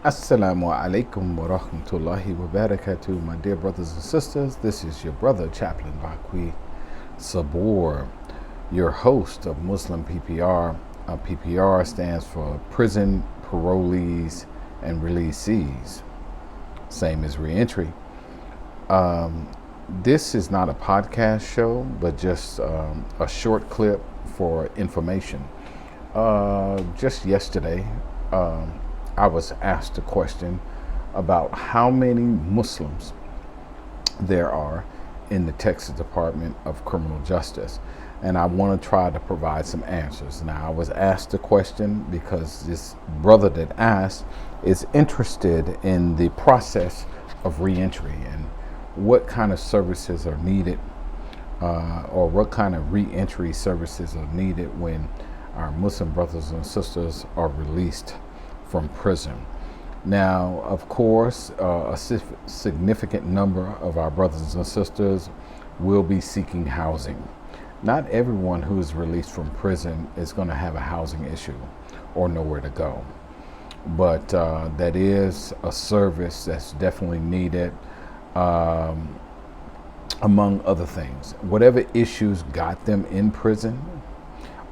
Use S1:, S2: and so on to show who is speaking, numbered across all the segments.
S1: Assalamu alaikum wa rahmatullahi wa barakatuh, my dear brothers and sisters. This is your brother, Chaplain Baqui Sabor, your host of Muslim PPR. PPR stands for Prison Parolees and Releasees, same as reentry. This is not a podcast show, but just a short clip for information. Just yesterday, I was asked a question about how many Muslims there are in the Texas Department of Criminal Justice. And I want to try to provide some answers. Now, I was asked a question because this brother that asked is interested in the process of reentry and what kind of services are needed, or what kind of reentry services are needed when our Muslim brothers and sisters are released from prison. Now, of course, a significant number of our brothers and sisters will be seeking housing. Not everyone who is released from prison is going to have a housing issue or nowhere to go. But that is a service that's definitely needed, among other things. Whatever issues got them in prison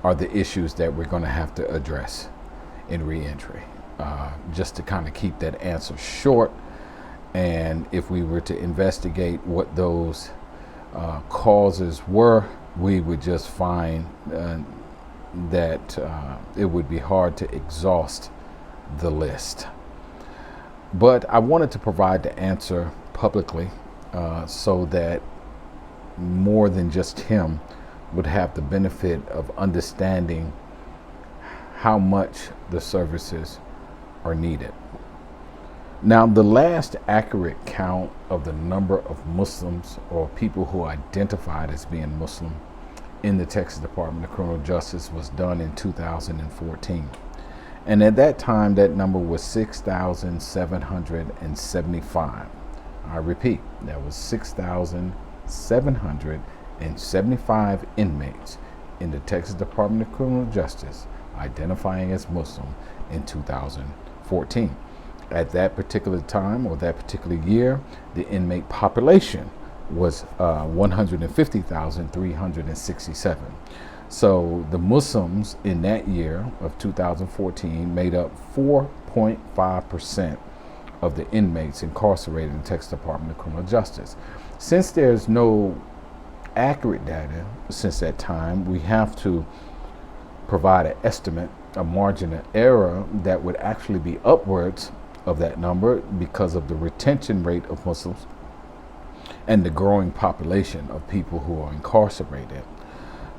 S1: are the issues that we're going to have to address in reentry. Just to kind of keep that answer short, and if we were to investigate what those causes were, we would just find that it would be hard to exhaust the list. But I wanted to provide the answer publicly so that more than just him would have the benefit of understanding how much the services are needed. Now, the last accurate count of the number of Muslims or people who identified as being Muslim in the Texas Department of Criminal Justice was done in 2014. And at that time, that number was 6,775. I repeat, that was 6,775 inmates in the Texas Department of Criminal Justice identifying as Muslim in 2014. At that particular time or that particular year, the inmate population was 150,367. So the Muslims in that year of 2014 made up 4.5% of the inmates incarcerated in the Texas Department of Criminal Justice. Since there's no accurate data since that time, we have to provide an estimate, a margin of error that would actually be upwards of that number because of the retention rate of Muslims and the growing population of people who are incarcerated.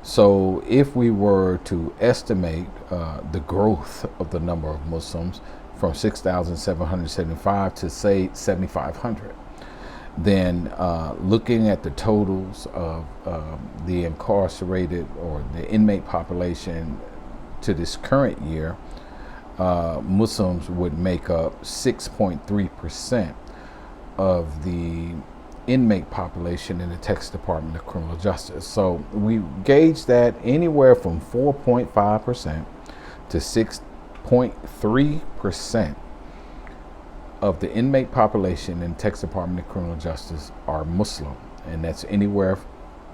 S1: So if we were to estimate the growth of the number of Muslims from 6,775 to say 7,500, then looking at the totals of the incarcerated or the inmate population to this current year, Muslims would make up 6.3% of the inmate population in the Texas Department of Criminal Justice. So we gauge that anywhere from 4.5% to 6.3% of the inmate population in Texas Department of Criminal Justice are Muslim, and that's anywhere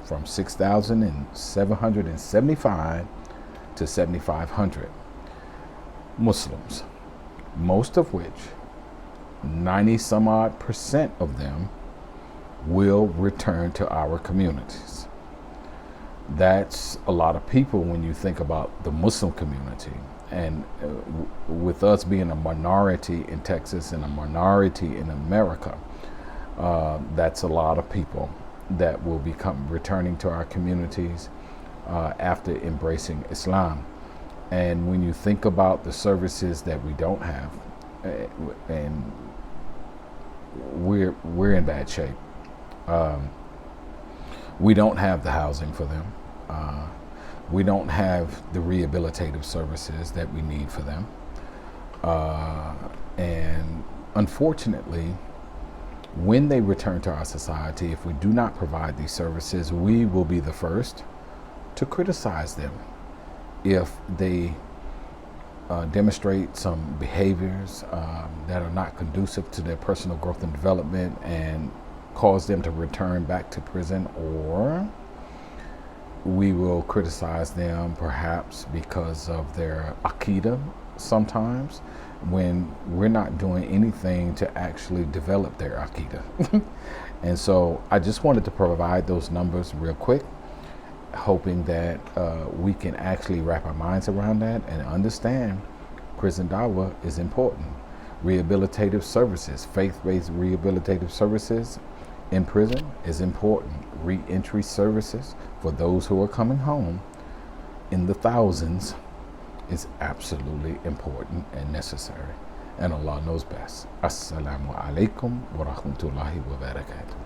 S1: from 6,775 to 7,500 Muslims, most of which 90 some odd percent of them will return to our communities. That's a lot of people when you think about the Muslim community. And with us being a minority in Texas and a minority in America, that's a lot of people that will be returning to our communities after embracing Islam. And when you think about the services that we don't have, and we're in bad shape. We don't have the housing for them. We don't have the rehabilitative services that we need for them. And unfortunately, when they return to our society, if we do not provide these services, we will be the first to criticize them if they demonstrate some behaviors that are not conducive to their personal growth and development and cause them to return back to prison, or we will criticize them perhaps because of their akida sometimes, when we're not doing anything to actually develop their akida. And so I just wanted to provide those numbers real quick, hoping that we can actually wrap our minds around that and understand prison dawah is important. Rehabilitative services, faith-based rehabilitative services in prison is important. Re-entry services for those who are coming home in the thousands is absolutely important and necessary. And Allah knows best. Assalamu alaikum wa rahmatullahi wa barakatuh.